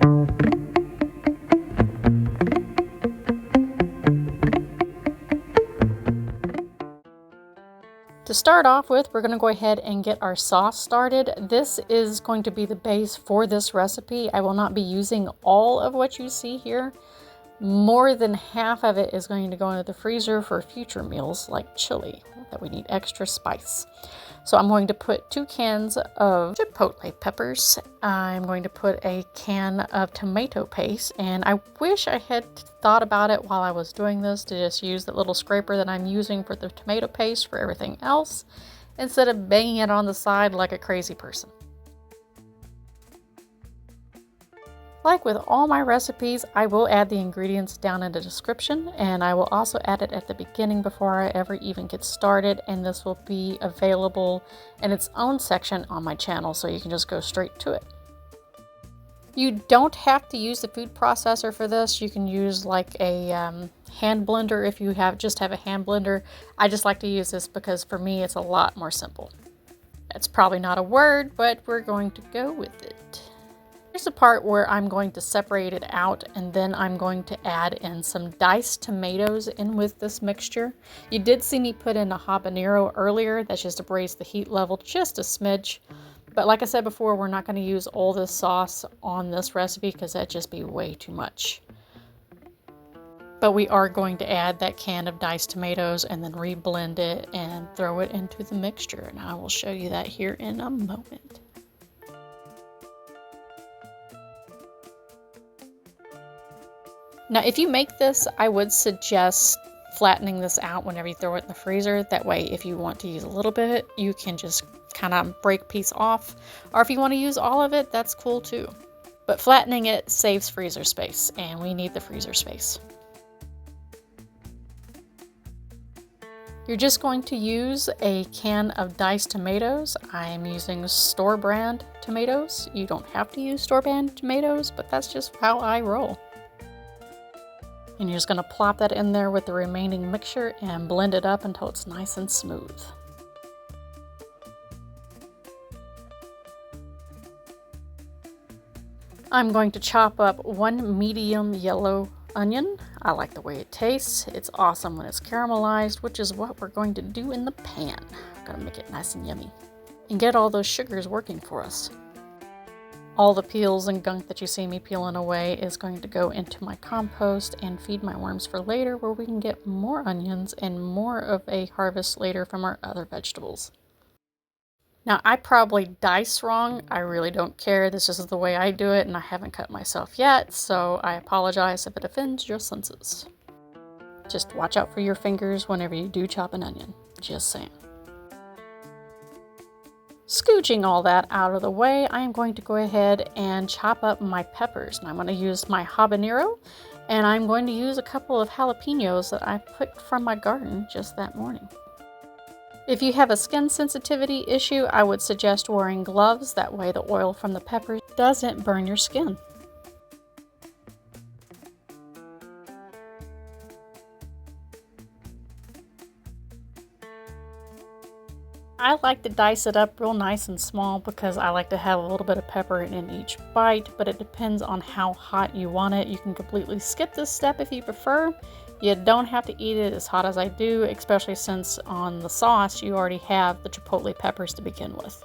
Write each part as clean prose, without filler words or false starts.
To start off with, we're going to go ahead and get our sauce started. This is going to be the base for this recipe. I will not be using all of what you see here. More than half of it is going to go into the freezer for future meals like chili that we need extra spice. So I'm going to put 2 cans of Chipotle peppers. I'm going to put a can of tomato paste, and I wish I had thought about it while I was doing this to just use that little scraper that I'm using for the tomato paste for everything else instead of banging it on the side like a crazy person. Like with all my recipes, I will add the ingredients down in the description, and I will also add it at the beginning before I ever even get started, and this will be available in its own section on my channel, so you can just go straight to it. You don't have to use the food processor for this. You can use like a hand blender if you just have a hand blender. I just like to use this because for me it's a lot more simple. That's probably not a word, but we're going to go with it. Here's the part where I'm going to separate it out, and then I'm going to add in some diced tomatoes in with this mixture. You did see me put in a habanero earlier. That's just to raise the heat level just a smidge. But like I said before, we're not going to use all this sauce on this recipe because that'd just be way too much. But we are going to add that can of diced tomatoes and then re-blend it and throw it into the mixture. And I will show you that here in a moment. Now, if you make this, I would suggest flattening this out whenever you throw it in the freezer. That way, if you want to use a little bit, you can just kind of break a piece off. Or if you want to use all of it, that's cool too. But flattening it saves freezer space, and we need the freezer space. You're just going to use a can of diced tomatoes. I'm using store brand tomatoes. You don't have to use store brand tomatoes, but that's just how I roll. And you're just going to plop that in there with the remaining mixture and blend it up until it's nice and smooth. I'm going to chop up 1 medium yellow onion. I like the way it tastes. It's awesome when it's caramelized, which is what we're going to do in the pan. I'm going to make it nice and yummy and get all those sugars working for us. All the peels and gunk that you see me peeling away is going to go into my compost and feed my worms for later, where we can get more onions and more of a harvest later from our other vegetables. Now, I probably dice wrong. I really don't care. This is the way I do it, and I haven't cut myself yet, so I apologize if it offends your senses. Just watch out for your fingers whenever you do chop an onion. Just saying. Scooching all that out of the way, I am going to go ahead and chop up my peppers. And I'm going to use my habanero, and I'm going to use a couple of jalapenos that I picked from my garden just that morning. If you have a skin sensitivity issue, I would suggest wearing gloves. That way the oil from the peppers doesn't burn your skin. I like to dice it up real nice and small because I like to have a little bit of pepper in each bite, but it depends on how hot you want it. You can completely skip this step if you prefer. You don't have to eat it as hot as I do, especially since on the sauce you already have the chipotle peppers to begin with.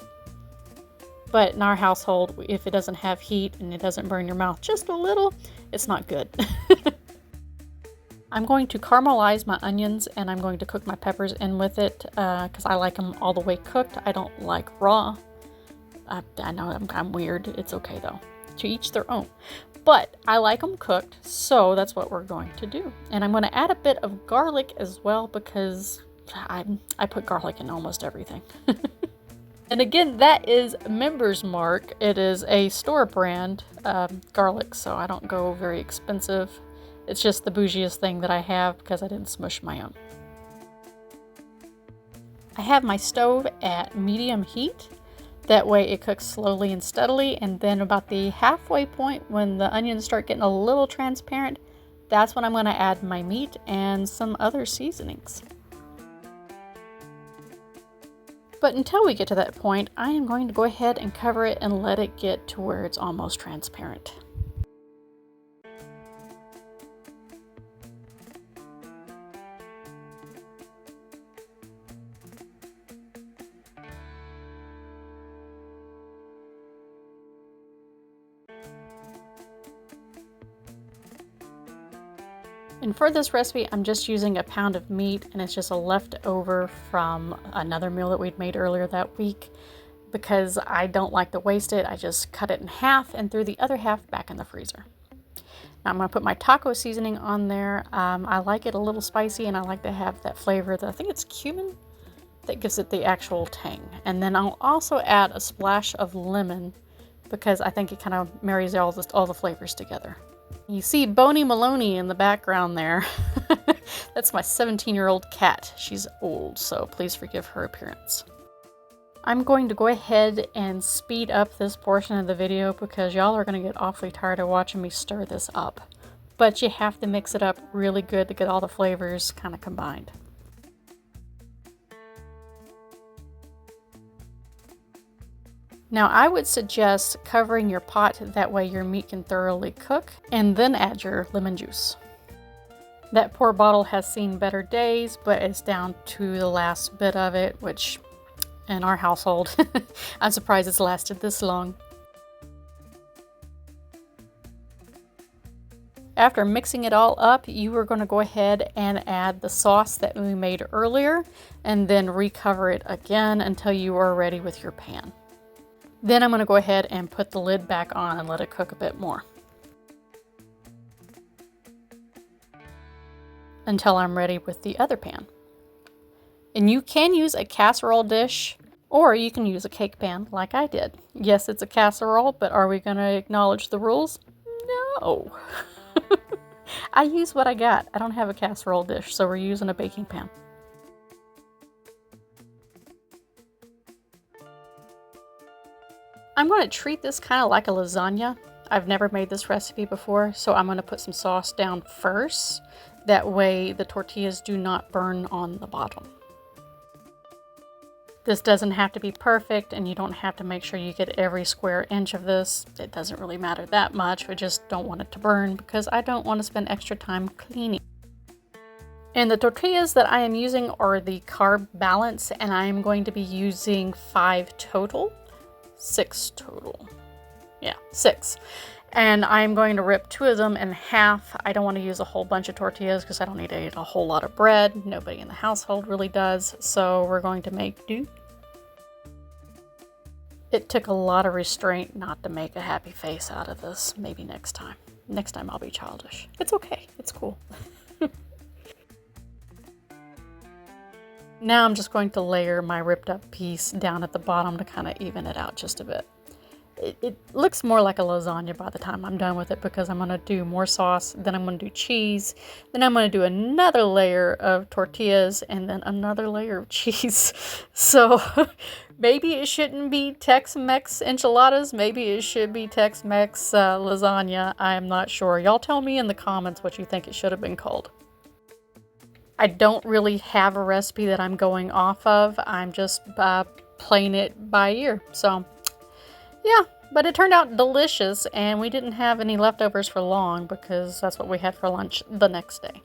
But in our household, if it doesn't have heat and it doesn't burn your mouth just a little, it's not good. I'm going to caramelize my onions, and I'm going to cook my peppers in with it because I like them all the way cooked. I don't like raw. I know I'm weird. It's okay though. To each their own. But I like them cooked, so that's what we're going to do. And I'm going to add a bit of garlic as well because I put garlic in almost everything. And again, that is Member's Mark. It is a store brand garlic, so I don't go very expensive. It's just the bougiest thing that I have because I didn't smush my own. I have my stove at medium heat. That way it cooks slowly and steadily, and then about the halfway point when the onions start getting a little transparent, that's when I'm going to add my meat and some other seasonings. But until we get to that point, I am going to go ahead and cover it and let it get to where it's almost transparent. And for this recipe, I'm just using a pound of meat, and it's just a leftover from another meal that we'd made earlier that week. Because I don't like to waste it, I just cut it in half and threw the other half back in the freezer. Now I'm going to put my taco seasoning on there. I like it a little spicy, and I like to have that flavor that I think it's cumin that gives it the actual tang. And then I'll also add a splash of lemon because I think it kind of marries all the flavors together. You see Boney Maloney in the background there. That's my 17-year-old cat. She's old, so please forgive her appearance. I'm going to go ahead and speed up this portion of the video because y'all are going to get awfully tired of watching me stir this up. But you have to mix it up really good to get all the flavors kind of combined. Now I would suggest covering your pot, that way your meat can thoroughly cook, and then add your lemon juice. That poor bottle has seen better days, but it's down to the last bit of it, which in our household, I'm surprised it's lasted this long. After mixing it all up, you are going to go ahead and add the sauce that we made earlier, and then recover it again until you are ready with your pan. Then I'm going to go ahead and put the lid back on and let it cook a bit more until I'm ready with the other pan. And you can use a casserole dish, or you can use a cake pan like I did. Yes, it's a casserole, but are we going to acknowledge the rules? No. I use what I got. I don't have a casserole dish, so we're using a baking pan. I'm going to treat this kind of like a lasagna. I've never made this recipe before, so I'm going to put some sauce down first. That way the tortillas do not burn on the bottom. This doesn't have to be perfect, and you don't have to make sure you get every square inch of this. It doesn't really matter that much. I just don't want it to burn because I don't want to spend extra time cleaning. And the tortillas that I am using are the carb balance, and I am going to be using 5 total. 6 total. Yeah, 6. And I'm going to rip 2 of them in half. I don't want to use a whole bunch of tortillas because I don't need to eat a whole lot of bread. Nobody in the household really does. So we're going to make do. It took a lot of restraint not to make a happy face out of this. Maybe next time. Next time I'll be childish. It's okay. It's cool. Now I'm just going to layer my ripped up piece down at the bottom to kind of even it out just a bit. It looks more like a lasagna by the time I'm done with it because I'm going to do more sauce, then I'm going to do cheese, then I'm going to do another layer of tortillas, and then another layer of cheese. So maybe it shouldn't be Tex-Mex enchiladas, maybe it should be Tex-Mex lasagna. I'm not sure. Y'all tell me in the comments what you think it should have been called. I don't really have a recipe that I'm going off of. I'm just playing it by ear. So yeah, but it turned out delicious, and we didn't have any leftovers for long because that's what we had for lunch the next day.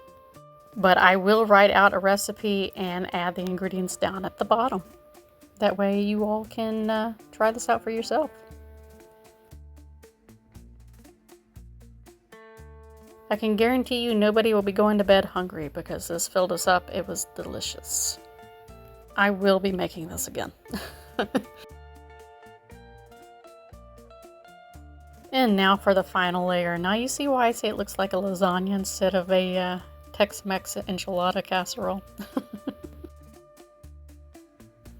But I will write out a recipe and add the ingredients down at the bottom. That way you all can try this out for yourself. I can guarantee you nobody will be going to bed hungry because this filled us up. It was delicious. I will be making this again. And now for the final layer. Now you see why I say it looks like a lasagna instead of a Tex-Mex enchilada casserole.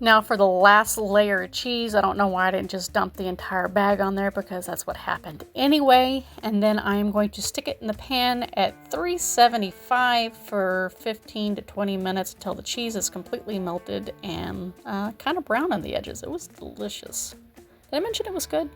Now for the last layer of cheese, I don't know why I didn't just dump the entire bag on there because that's what happened anyway. And then I am going to stick it in the pan at 375 for 15 to 20 minutes until the cheese is completely melted and kind of brown on the edges. It was delicious. Did I mention it was good?